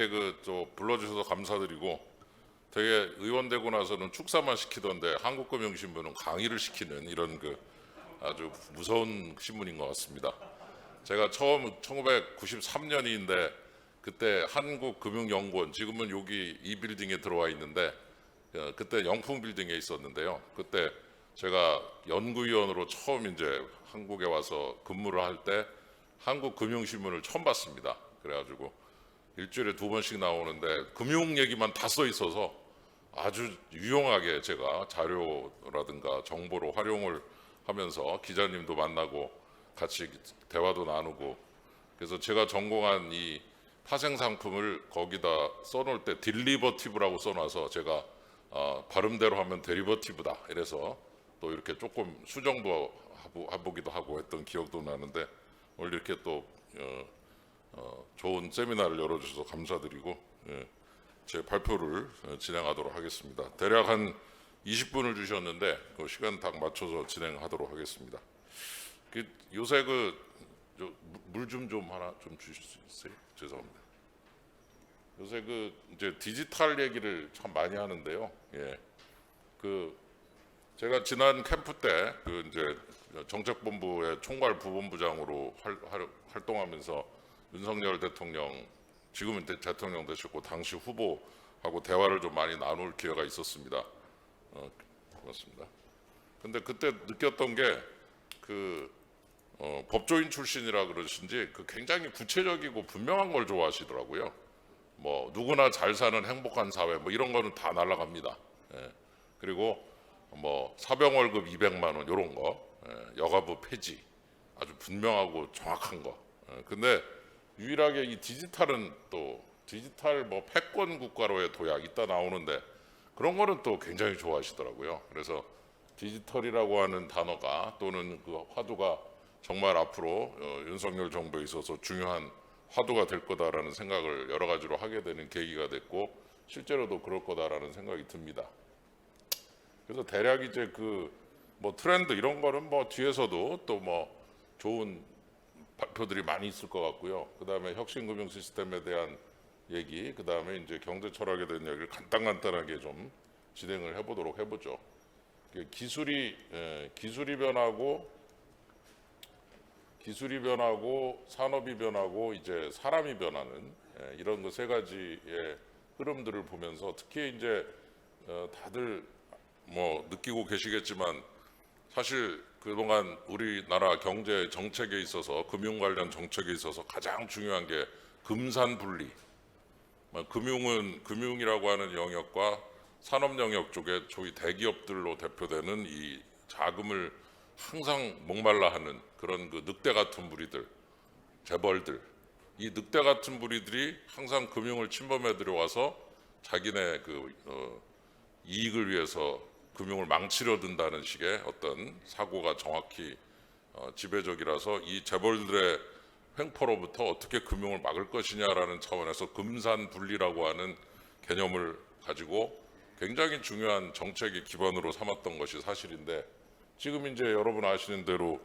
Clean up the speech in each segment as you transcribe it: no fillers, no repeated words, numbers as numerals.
이렇게 또 불러주셔서 감사드리고, 되게 의원 되고 나서는 축사만 시키던데 한국금융신문은 강의를 시키는 이런 아주 무서운 신문인 것 같습니다. 제가 처음 1993년인데 그때 한국금융연구원, 지금은 여기 이 빌딩에 들어와 있는데 그때 영풍 빌딩에 있었는데요. 그때 제가 연구위원으로 처음 이제 한국에 와서 근무를 할 때 한국금융신문을 처음 봤습니다. 그래가지고 일주일에 2번씩 나오는데 금융 얘기만 다 써 있어서 아주 유용하게 제가 자료라든가 정보로 활용을 하면서 기자님도 만나고 같이 대화도 나누고, 그래서 제가 전공한 이 파생 상품을 거기다 써놓을 때 딜리버티브라고 써놔서 제가 발음대로 하면 데리버티브다 이래서 또 이렇게 조금 수정도 해보기도 하고 했던 기억도 나는데, 오늘 이렇게 또 좋은 세미나를 열어주셔서 감사드리고, 제 발표를 진행하도록 하겠습니다. 대략 한 20분을 주셨는데 그 시간 딱 맞춰서 진행하도록 하겠습니다. 요새 물 좀 하나 좀 주실 수 있어요? 죄송합니다. 요새 이제 디지털 얘기를 참 많이 하는데요. 제가 지난 캠프 때 이제 정책본부의 총괄 부본부장으로 활동하면서 윤석열 대통령, 지금은 대통령 되셨고 당시 후보하고 대화를 좀 많이 나눌 기회가 있었습니다. 고맙습니다. 근데 그때 느꼈던 게 법조인 출신이라 그러신지 굉장히 구체적이고 분명한 걸 좋아하시더라고요. 뭐 누구나 잘 사는 행복한 사회 뭐 이런 거는 다 날아갑니다. 그리고 뭐 사병 월급 200만 원 이런 거, 여가부 폐지, 아주 분명하고 정확한 거. 근데 유일하게 이 디지털은 또 디지털 뭐 패권 국가로의 도약 이따 나오는데 그런 거는 또 굉장히 좋아하시더라고요. 그래서 디지털이라고 하는 단어가 또는 그 화두가 정말 앞으로 윤석열 정부에 있어서 중요한 화두가 될 거다라는 생각을 여러 가지로 하게 되는 계기가 됐고, 실제로도 그럴 거다라는 생각이 듭니다. 그래서 대략 이제 뭐 트렌드 이런 거는 뭐 뒤에서도 또 뭐 좋은 발표들이 많이 있을 것 같고요. 그 다음에 혁신금융 시스템에 대한 얘기, 그 다음에 이제 경제 철학에 대한 얘기를 간단하게 좀 진행을 해보죠. 기술이 변하고 산업이 변하고 이제 사람이 변하는 이런 세 가지의 흐름들을 보면서, 특히 이제 다들 뭐 느끼고 계시겠지만 사실 그동안 우리나라 경제 정책에 있어서, 금융 관련 정책에 있어서 가장 중요한 게 금산분리. 금융이라고 하는 영역과 산업 영역 쪽에 소위 대기업들로 대표되는 이 자금을 항상 목말라 하는 그런 늑대 같은 무리들, 재벌들, 이 늑대 같은 무리들이 항상 금융을 침범해 들어와서 자기네 이익을 위해서 금융을 망치려 든다는 식의 어떤 사고가 정확히 지배적이라서, 이 재벌들의 횡포로부터 어떻게 금융을 막을 것이냐라는 차원에서 금산분리라고 하는 개념을 가지고 굉장히 중요한 정책의 기반으로 삼았던 것이 사실인데, 지금 이제 여러분 아시는 대로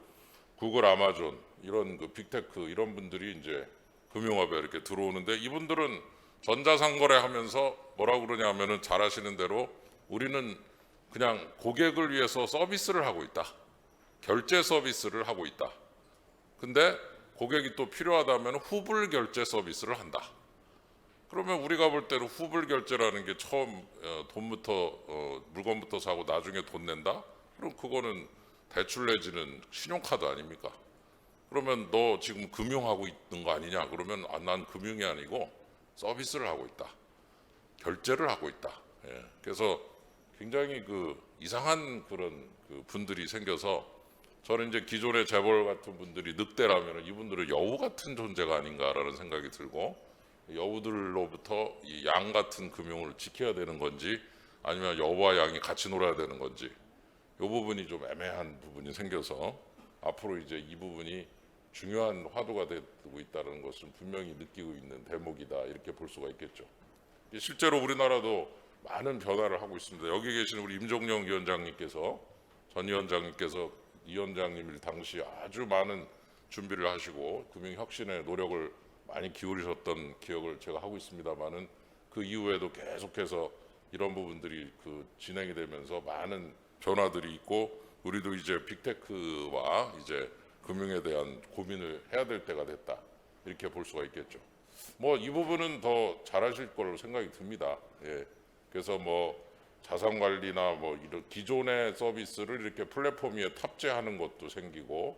구글, 아마존 이런 빅테크 이런 분들이 이제 금융업에 이렇게 들어오는데, 이분들은 전자상거래 하면서 뭐라고 그러냐면은 잘 아시는 대로 우리는 그냥 고객을 위해서 서비스를 하고 있다. 결제 서비스를 하고 있다. 근데 고객이 또 필요하다면 후불 결제 서비스를 한다. 그러면 우리가 볼 때는 후불 결제라는 게 처음 물건부터 사고 나중에 돈 낸다? 그럼 그거는 대출 내지는 신용카드 아닙니까? 그러면 너 지금 금융하고 있는 거 아니냐? 그러면 난 금융이 아니고 서비스를 하고 있다. 결제를 하고 있다. 그래서 굉장히 이상한 그런 분들이 생겨서, 저는 이제 기존의 재벌 같은 분들이 늑대라면 이분들은 여우 같은 존재가 아닌가라는 생각이 들고, 여우들로부터 이 양 같은 금융을 지켜야 되는 건지 아니면 여우와 양이 같이 놀아야 되는 건지, 이 부분이 좀 애매한 부분이 생겨서 앞으로 이제 이 부분이 중요한 화두가 되고 있다는 것을 분명히 느끼고 있는 대목이다, 이렇게 볼 수가 있겠죠. 실제로 우리나라도 많은 변화를 하고 있습니다. 여기 계신 우리 임종영 위원장님께서, 전 위원장님께서 이 위원장님이 당시 아주 많은 준비를 하시고 금융혁신에 노력을 많이 기울이셨던 기억을 제가 하고 있습니다만은 그 이후에도 계속해서 이런 부분들이 그 진행이 되면서 많은 변화들이 있고 우리도 이제 빅테크와 이제 금융에 대한 고민을 해야 될 때가 됐다 이렇게 볼 수가 있겠죠. 뭐 이 부분은 더 잘하실 걸로 생각이 듭니다. 예. 그래서 뭐 자산 관리나 뭐 이런 기존의 서비스를 이렇게 플랫폼 위에 탑재하는 것도 생기고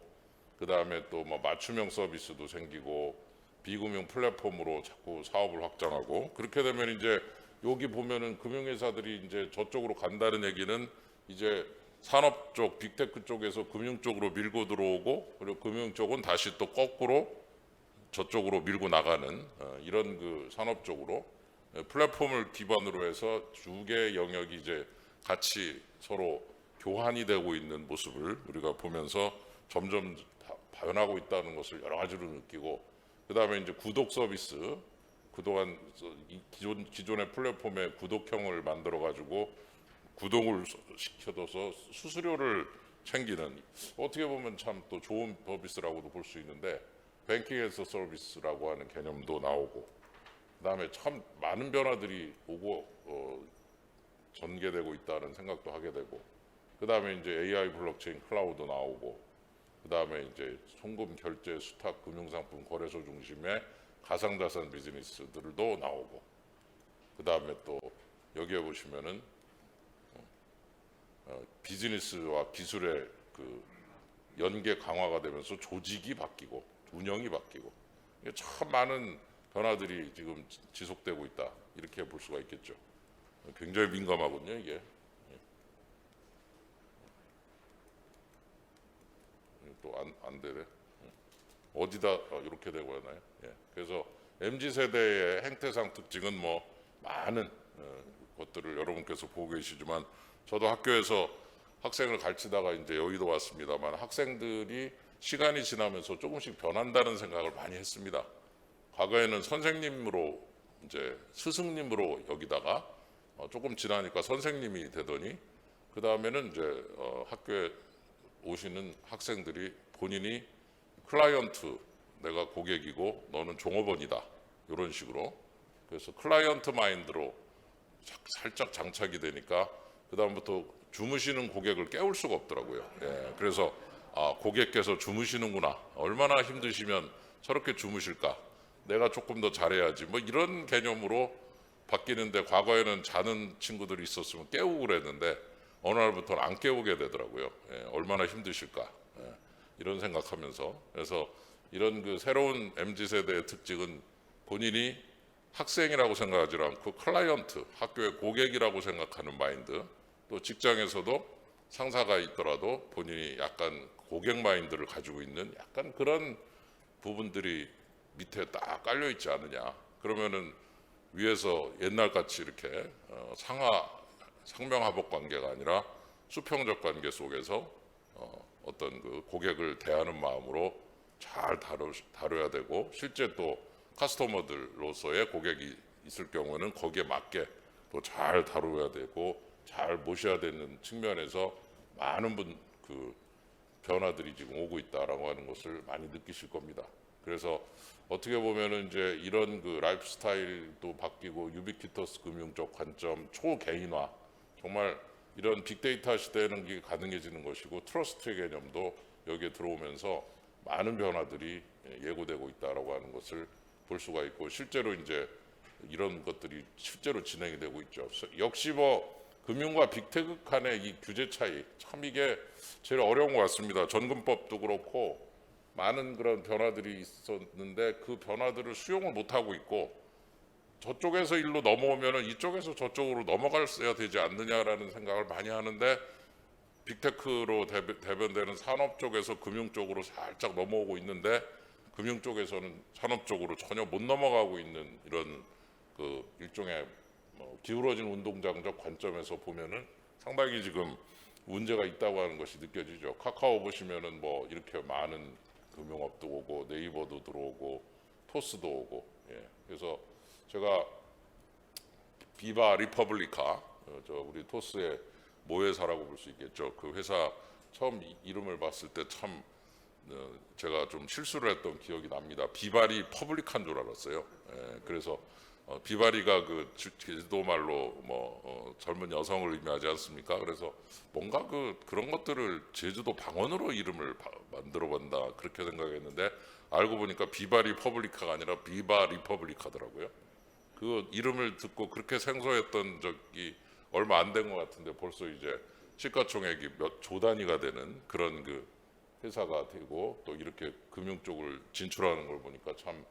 그 다음에 또 뭐 맞춤형 서비스도 생기고 비금융 플랫폼으로 자꾸 사업을 확장하고 그렇게 되면 이제 여기 보면은 금융회사들이 이제 저쪽으로 간다는 얘기는 이제 산업 쪽, 빅테크 쪽에서 금융 쪽으로 밀고 들어오고 그리고 금융 쪽은 다시 또 거꾸로 저쪽으로 밀고 나가는 이런 그 산업 쪽으로 플랫폼을 기반으로 해서 두 개의 영역이 이제 같이 서로 교환이 되고 있는 모습을 우리가 보면서 점점 변하고 있다는 것을 여러 가지로 느끼고 그다음에 이제 구독 서비스 그동안 기존의 플랫폼에 구독형을 만들어 가지고 구독을 시켜둬서 수수료를 챙기는 어떻게 보면 참 또 좋은 서비스라고도 볼 수 있는데 뱅킹 에서 서비스라고 하는 개념도 나오고 그다음에 참 많은 변화들이 오고 전개되고 있다는 생각도 하게 되고 그다음에 이제 AI 블록체인 클라우드 나오고 그다음에 이제 송금 결제 수탁 금융상품 거래소 중심의 가상자산 비즈니스들도 나오고 그다음에 또 여기에 보시면은 비즈니스와 기술의 그 연계 강화가 되면서 조직이 바뀌고 운영이 바뀌고 참 많은 변화들이 지금 지속되고 있다 이렇게 볼 수가 있겠죠. 굉장히 민감하군요 이게. 또 안 되네. 어디다 이렇게 되고 하나요? 예. 그래서 MZ 세대의 행태상 특징은 뭐 많은 것들을 여러분께서 보고 계시지만 저도 학교에서 학생을 가르치다가 이제 여의도 왔습니다만 학생들이 시간이 지나면서 조금씩 변한다는 생각을 많이 했습니다. 과거에는 선생님으로 이제 스승님으로 여기다가 조금 지나니까 선생님이 되더니 그 다음에는 이제 학교에 오시는 학생들이 본인이 클라이언트 내가 고객이고 너는 종업원이다 이런 식으로 그래서 클라이언트 마인드로 살짝 장착이 되니까 그 다음부터 주무시는 고객을 깨울 수가 없더라고요. 예, 그래서 고객께서 주무시는구나 얼마나 힘드시면 저렇게 주무실까 내가 조금 더 잘해야지 뭐 이런 개념으로 바뀌는데 과거에는 자는 친구들이 있었으면 깨우고 그랬는데 어느 날부터는 안 깨우게 되더라고요. 예, 얼마나 힘드실까 이런 생각하면서 그래서 이런 그 새로운 MZ 세대의 특징은 본인이 학생이라고 생각하지 않고 클라이언트 학교의 고객이라고 생각하는 마인드 또 직장에서도 상사가 있더라도 본인이 약간 고객 마인드를 가지고 있는 약간 그런 부분들이 밑에 딱 깔려 있지 않느냐 그러면은 위에서 옛날같이 이렇게 상명하복 관계가 아니라 수평적 관계 속에서 어떤 그 고객을 대하는 마음으로 잘 다뤄야 되고 실제 또 커스터머들로서의 고객이 있을 경우는 거기에 맞게 또 잘 다뤄야 되고 잘 모셔야 되는 측면에서 많은 그 변화들이 지금 오고 있다라고 하는 것을 많이 느끼실 겁니다. 그래서 어떻게 보면은 이제 이런 그 라이프 스타일도 바뀌고 유비퀴터스 금융적 관점, 초개인화 정말 이런 빅데이터 시대에는 이게 가능해지는 것이고 트러스트의 개념도 여기에 들어오면서 많은 변화들이 예고되고 있다라고 하는 것을 볼 수가 있고 실제로 이제 이런 것들이 실제로 진행이 되고 있죠. 역시 뭐 금융과 빅테크 간의 이 규제 차이 참 이게 제일 어려운 것 같습니다. 전금법도 그렇고 많은 그런 변화들이 있었는데 그 변화들을 수용을 못하고 있고 저쪽에서 일로 넘어오면은 이쪽에서 저쪽으로 넘어갔어야 되지 않느냐라는 생각을 많이 하는데 빅테크로 대변되는 산업 쪽에서 금융 쪽으로 살짝 넘어오고 있는데 금융 쪽에서는 산업 쪽으로 전혀 못 넘어가고 있는 이런 그 일종의 기울어진 운동장적 관점에서 보면은 상당히 지금 문제가 있다고 하는 것이 느껴지죠. 카카오 보시면은 뭐 이렇게 많은 금융업도 오고 네이버도 들어오고 토스도 오고 그래서 제가 비바 리퍼블리카 저 우리 토스의 모회사라고 볼 수 있겠죠. 그 회사 처음 이름을 봤을 때 참 제가 좀 실수를 했던 기억이 납니다. 비바리 퍼블릭한 줄 알았어요. 그래서 비바리가 그 제주도 말로 젊은 여성을 의미하지 않습니까? 그래서 뭔가 그런 것들을 제주도 방언으로 이름을 만들어 본다 그렇게 생각했는데 알고 보니까 비바리 퍼블리카가 아니라 비바 리퍼블리카더라고요. 그 이름을 듣고 그렇게 생소했던 적이 얼마 안 된 것 같은데 벌써 이제 시가총액이 몇 조 단위가 되는 그런 그 회사가 되고 또 이렇게 금융 쪽을 진출하는 걸 보니까 참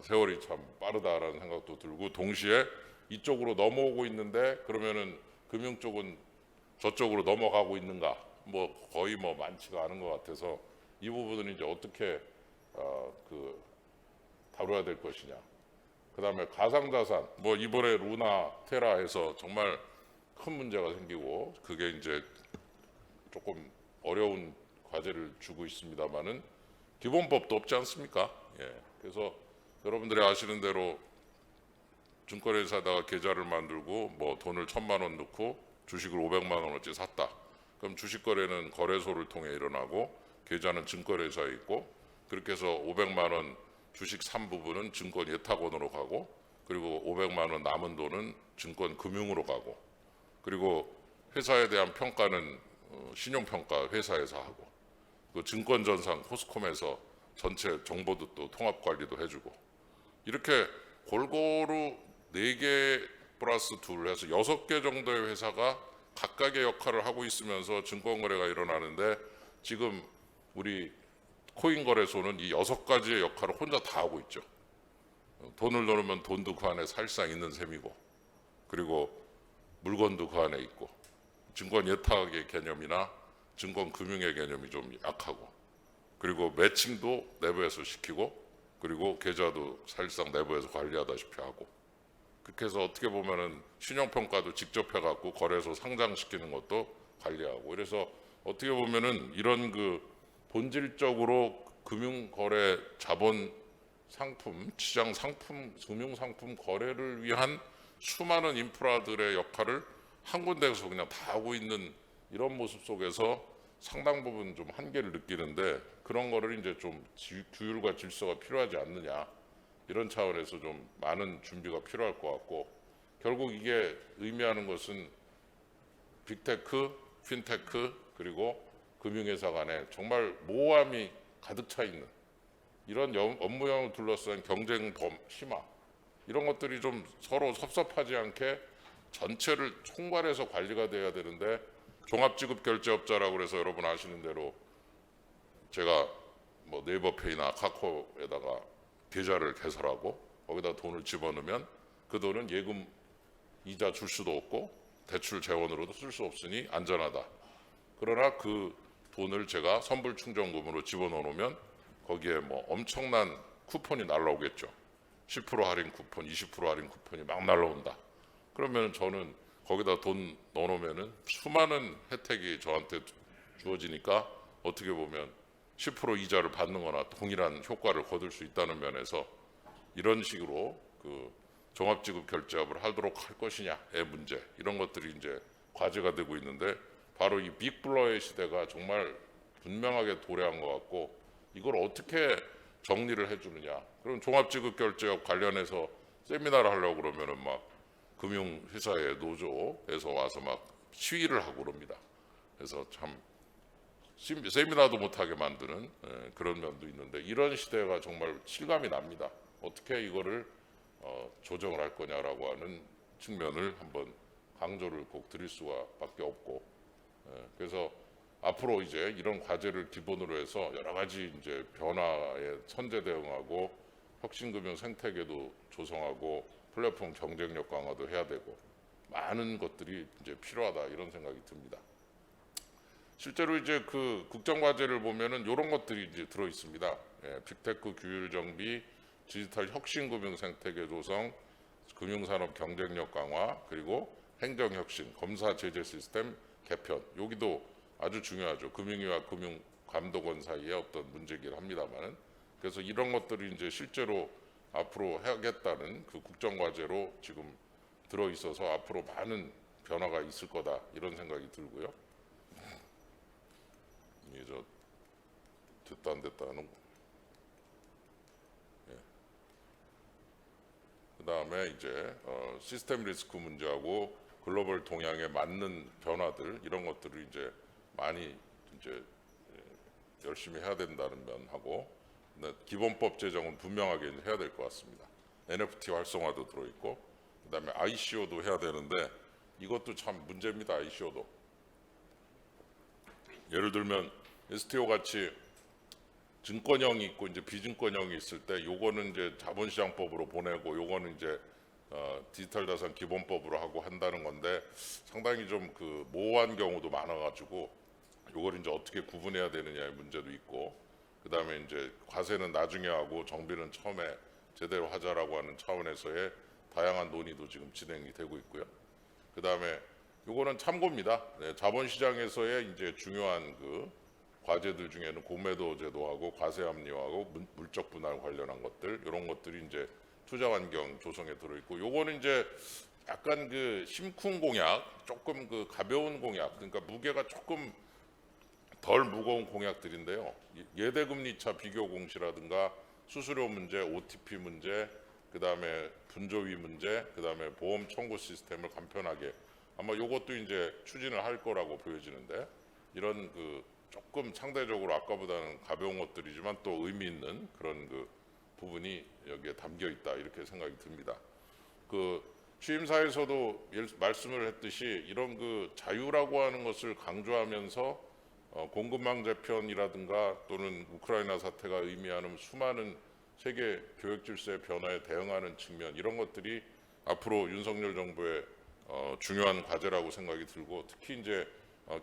세월이 참 빠르다라는 생각도 들고 동시에 이쪽으로 넘어오고 있는데 그러면은 금융 쪽은 저쪽으로 넘어가고 있는가 거의 많지가 않은 것 같아서 이 부분은 이제 어떻게 다뤄야 될 것이냐. 그다음에 가상자산 이번에 루나 테라에서 정말 큰 문제가 생기고 그게 이제 조금 어려운 과제를 주고 있습니다만은 기본법도 없지 않습니까? 그래서 여러분들이 아시는 대로 증권회사에다가 계좌를 만들고 돈을 1,000만 원 넣고 주식을 500만 원어치 샀다. 그럼 주식 거래는 거래소를 통해 일어나고 계좌는 증권회사에 있고 그렇게 해서 500만 원 주식 산 부분은 증권 예탁원으로 가고 그리고 500만 원 남은 돈은 증권 금융으로 가고 그리고 회사에 대한 평가는 신용평가 회사에서 하고 그 증권전산 코스콤에서 전체 정보도 또 통합 관리도 해주고 이렇게 골고루 4개 플러스 2 해서 6개 정도의 회사가 각각의 역할을 하고 있으면서 증권 거래가 일어나는데 지금 우리 코인 거래소는 이 6가지의 역할을 혼자 다 하고 있죠. 돈을 넣으면 돈도 그 안에 사실상 있는 셈이고 그리고 물건도 그 안에 있고 증권 예탁의 개념이나 증권 금융의 개념이 좀 약하고 그리고 매칭도 내부에서 시키고 그리고 계좌도 사실상 내부에서 관리하다시피 하고 그렇게 해서 어떻게 보면은 신용평가도 직접 해갖고 거래소 상장시키는 것도 관리하고 이래서 어떻게 보면은 이런 본질적으로 금융거래 자본 상품, 시장 상품, 금융상품 거래를 위한 수많은 인프라들의 역할을 한 군데에서 그냥 다 하고 있는 이런 모습 속에서 상당 부분 좀 한계를 느끼는데 그런 거를 이제 좀 규율과 질서가 필요하지 않느냐 이런 차원에서 좀 많은 준비가 필요할 것 같고 결국 이게 의미하는 것은 빅테크, 핀테크 그리고 금융회사 간에 정말 모호함이 가득 차 있는 이런 업무형을 둘러싼 경쟁 심화 이런 것들이 좀 서로 섭섭하지 않게 전체를 총괄해서 관리가 돼야 되는데 종합지급결제업자라고 해서 여러분 아시는 대로 제가 네이버페이나 카카오에다가 계좌를 개설하고 거기다 돈을 집어넣으면 그 돈은 예금 이자 줄 수도 없고 대출 재원으로도 쓸 수 없으니 안전하다. 그러나 그 돈을 제가 선불 충전금으로 집어넣어 놓으면 거기에 엄청난 쿠폰이 날라오겠죠. 10% 할인 쿠폰, 20% 할인 쿠폰이 막 날라온다. 그러면 저는 거기다 돈 넣어놓으면은 수많은 혜택이 저한테 주어지니까 어떻게 보면 10% 이자를 받는 거나 동일한 효과를 거둘 수 있다는 면에서 이런 식으로 종합지급 결제업을 하도록 할 것이냐의 문제 이런 것들이 이제 과제가 되고 있는데 바로 이 빅블러의 시대가 정말 분명하게 도래한 것 같고 이걸 어떻게 정리를 해주느냐. 그럼 종합지급결제업 관련해서 세미나를 하려고 그러면은 금융회사의 노조에서 와서 시위를 하고 그럽니다. 그래서 참 세미나도 못하게 만드는 그런 면도 있는데 이런 시대가 정말 실감이 납니다. 어떻게 이거를 조정을 할 거냐라고 하는 측면을 한번 강조를 꼭 드릴 수밖에 없고 그래서 앞으로 이제 이런 과제를 기본으로 해서 여러 가지 이제 변화에 선제 대응하고 혁신금융 생태계도 조성하고 플랫폼 경쟁력 강화도 해야 되고 많은 것들이 이제 필요하다 이런 생각이 듭니다. 실제로 이제 국정과제를 보면은 이런 것들이 이제 들어 있습니다. 빅테크 규율 정비, 디지털 혁신금융 생태계 조성, 금융산업 경쟁력 강화, 그리고 행정혁신, 검사 제재 시스템 개편. 여기도 아주 중요하죠. 금융위와 금융감독원 사이의 어떤 문제긴 합니다만은. 그래서 이런 것들이 이제 실제로 앞으로 해야겠다는 국정과제로 지금 들어 있어서 앞으로 많은 변화가 있을 거다 이런 생각이 들고요. 됐다 안 됐다 하는 거. 예. 그다음에 이제 시스템 리스크 문제하고 글로벌 동향에 맞는 변화들 이런 것들을 이제 많이 이제 열심히 해야 된다는 면하고 기본법 제정은 분명하게 이제 해야 될 것 같습니다. NFT 활성화도 들어있고 그다음에 ICO도 해야 되는데 이것도 참 문제입니다. ICO도 예를 들면 STO 같이 증권형이 있고 이제 비증권형이 있을 때 요거는 이제 자본시장법으로 보내고 요거는 이제 디지털 자산 기본법으로 하고 한다는 건데 상당히 좀 그 모호한 경우도 많아가지고 요걸 이제 어떻게 구분해야 되느냐의 문제도 있고 그다음에 이제 과세는 나중에 하고 정비는 처음에 제대로 하자라고 하는 차원에서의 다양한 논의도 지금 진행이 되고 있고요. 그다음에 요거는 참고입니다. 네, 자본시장에서의 이제 중요한 그 과제들 중에는 공매도 제도하고 과세 합리화하고 물적 분할 관련한 것들 이런 것들이 이제 투자 환경 조성에 들어 있고 요거는 이제 약간 그 심쿵 공약 조금 그 가벼운 공약 그러니까 무게가 조금 덜 무거운 공약들인데요. 예대금리차 비교 공시라든가 수수료 문제, OTP 문제, 그다음에 분조위 문제, 그다음에 보험 청구 시스템을 간편하게 아마 이것도 이제 추진을 할 거라고 보여지는데 이런 그 조금 상대적으로 아까보다는 가벼운 것들이지만 또 의미 있는 그런 그 부분이 여기에 담겨 있다 이렇게 생각이 듭니다. 그 취임사에서도 말씀을 했듯이 이런 그 자유라고 하는 것을 강조하면서 공급망 재편이라든가 또는 우크라이나 사태가 의미하는 수많은 세계 교육 질서의 변화에 대응하는 측면 이런 것들이 앞으로 윤석열 정부의 중요한 과제라고 생각이 들고 특히 이제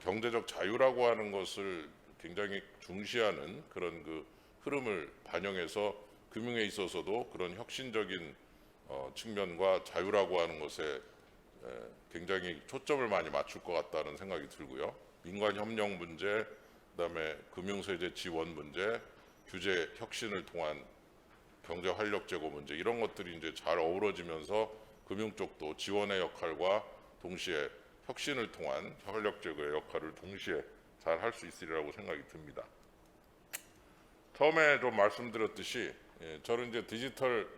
경제적 자유라고 하는 것을 굉장히 중시하는 그런 그 흐름을 반영해서 금융에 있어서도 그런 혁신적인 측면과 자유라고 하는 것에 굉장히 초점을 많이 맞출 것 같다는 생각이 들고요. 민관 협력 문제, 그다음에 금융세제 지원 문제, 규제 혁신을 통한 경제 활력 제고 문제 이런 것들이 이제 잘 어우러지면서 금융 쪽도 지원의 역할과 동시에 혁신을 통한 활력 제고의 역할을 동시에 잘 할 수 있으리라고 생각이 듭니다. 처음에 좀 말씀드렸듯이 저는 이제 디지털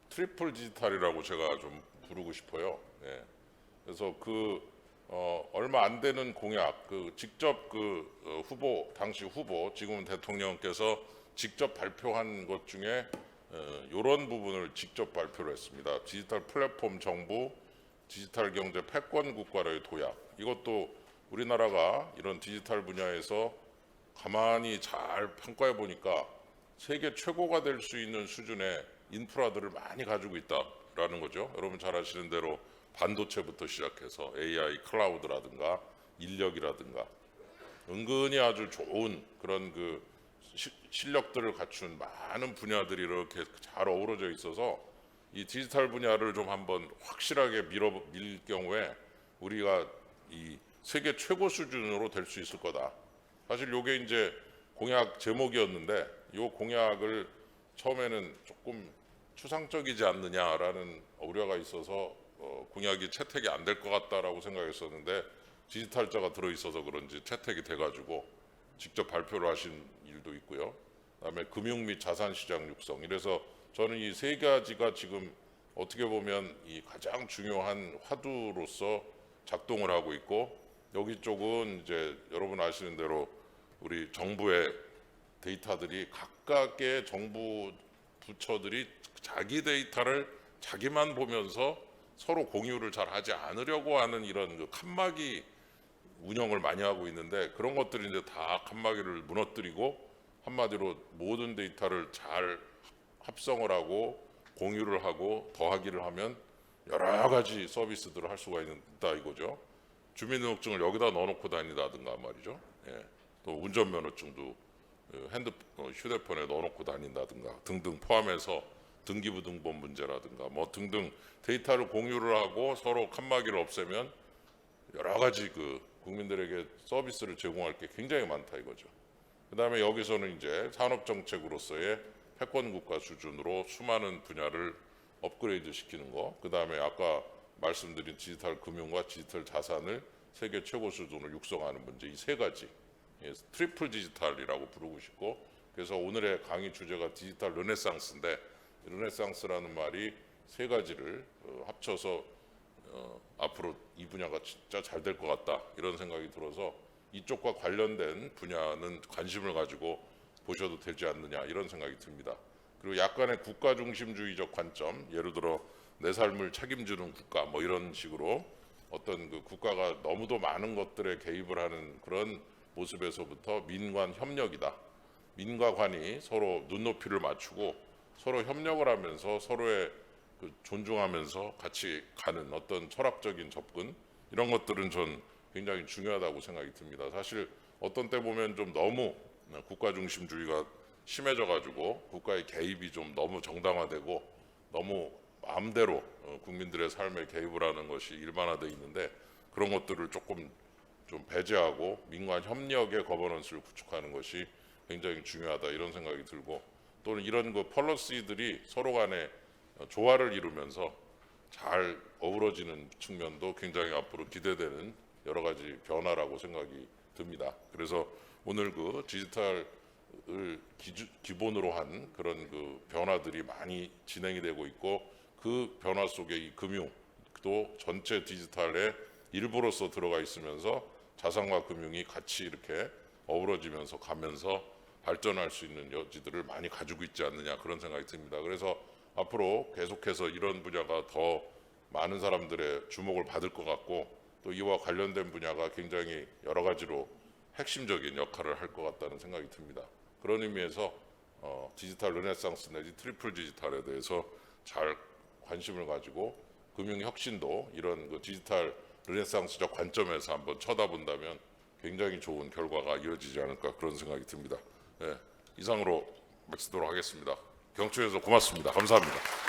트리플 디지털이라고 제가 좀 부르고 싶어요. 그래서 그 얼마 안 되는 공약, 그 직접 그 후보 당시 후보 지금은 대통령께서 직접 발표한 것 중에 이런 부분을 직접 발표를 했습니다. 디지털 플랫폼 정부, 디지털 경제 패권 국가로의 도약. 이것도 우리나라가 이런 디지털 분야에서 가만히 잘 평가해 보니까 세계 최고가 될 수 있는 수준의 인프라들을 많이 가지고 있다라는 거죠. 여러분 잘 아시는 대로 반도체부터 시작해서 AI, 클라우드라든가 인력이라든가 은근히 아주 좋은 그런 그 실력들을 갖춘 많은 분야들이 이렇게 잘 어우러져 있어서 이 디지털 분야를 좀 한번 확실하게 밀 경우에 우리가 이 세계 최고 수준으로 될 수 있을 거다. 사실 이게 이제 공약 제목이었는데 이 공약을 처음에는 조금 추상적이지 않느냐라는 우려가 있어서 공약이 채택이 안 될 것 같다라고 생각했었는데 디지털자가 들어있어서 그런지 채택이 돼가지고 직접 발표를 하신 일도 있고요. 그다음에 금융 및 자산시장 육성. 이래서 저는 이 세 가지가 지금 어떻게 보면 이 가장 중요한 화두로서 작동을 하고 있고 여기 쪽은 이제 여러분 아시는 대로 우리 정부의 데이터들이 각각의 정부 부처들이 자기 데이터를 자기만 보면서 서로 공유를 잘 하지 않으려고 하는 이런 그 칸막이 운영을 많이 하고 있는데 그런 것들이 이제 다 칸막이를 무너뜨리고 한마디로 모든 데이터를 잘 합성을 하고 공유를 하고 더하기를 하면 여러 가지 서비스들을 할 수가 있다 이거죠. 주민등록증을 여기다 넣어놓고 다닌다든가 말이죠. 또 운전면허증도 휴대폰에 넣어놓고 다닌다든가 등등 포함해서 등기부등본 문제라든가 뭐 등등 데이터를 공유를 하고 서로 칸막이를 없애면 여러 가지 그 국민들에게 서비스를 제공할 게 굉장히 많다 이거죠. 그다음에 여기서는 이제 산업 정책으로서의 패권 국가 수준으로 수많은 분야를 업그레이드 시키는 거. 그다음에 아까 말씀드린 디지털 금융과 디지털 자산을 세계 최고 수준으로 육성하는 문제 이 세 가지. 트리플 디지털이라고 부르고 싶고, 그래서 오늘의 강의 주제가 디지털 르네상스인데, 르네상스라는 말이 세 가지를 합쳐서 앞으로 이 분야가 진짜 잘 될 것 같다 이런 생각이 들어서 이쪽과 관련된 분야는 관심을 가지고 보셔도 되지 않느냐 이런 생각이 듭니다. 그리고 약간의 국가 중심주의적 관점, 예를 들어 내 삶을 책임지는 국가 뭐 이런 식으로 어떤 그 국가가 너무도 많은 것들에 개입을 하는 그런 모습에서부터 민관 협력이다. 민과 관이 서로 눈높이를 맞추고 서로 협력을 하면서 서로의 그 존중하면서 같이 가는 어떤 철학적인 접근, 이런 것들은 전 굉장히 중요하다고 생각이 듭니다. 사실 어떤 때 보면 좀 너무 국가 중심주의가 심해져 가지고 국가의 개입이 좀 너무 정당화되고 너무 마음대로 국민들의 삶에 개입을 하는 것이 일반화되어 있는데, 그런 것들을 조금 좀 배제하고 민관 협력의 거버넌스를 구축하는 것이 굉장히 중요하다 이런 생각이 들고, 또는 이런 그 펄러시들이 서로 간에 조화를 이루면서 잘 어우러지는 측면도 굉장히 앞으로 기대되는 여러 가지 변화라고 생각이 듭니다. 그래서 오늘 그 디지털을 기본으로 한 그런 그 변화들이 많이 진행이 되고 있고, 그 변화 속에 이 금융도 전체 디지털의 일부로서 들어가 있으면서 자산과 금융이 같이 이렇게 어우러지면서 가면서 발전할 수 있는 여지들을 많이 가지고 있지 않느냐 그런 생각이 듭니다. 그래서 앞으로 계속해서 이런 분야가 더 많은 사람들의 주목을 받을 것 같고, 또 이와 관련된 분야가 굉장히 여러 가지로 핵심적인 역할을 할 것 같다는 생각이 듭니다. 그런 의미에서 디지털 르네상스 내지 트리플 디지털에 대해서 잘 관심을 가지고 금융 혁신도 이런 그 디지털 르네상스적 관점에서 한번 쳐다본다면 굉장히 좋은 결과가 이어지지 않을까 그런 생각이 듭니다. 네, 이상으로 마치도록 하겠습니다. 경청해주셔서 고맙습니다. 감사합니다.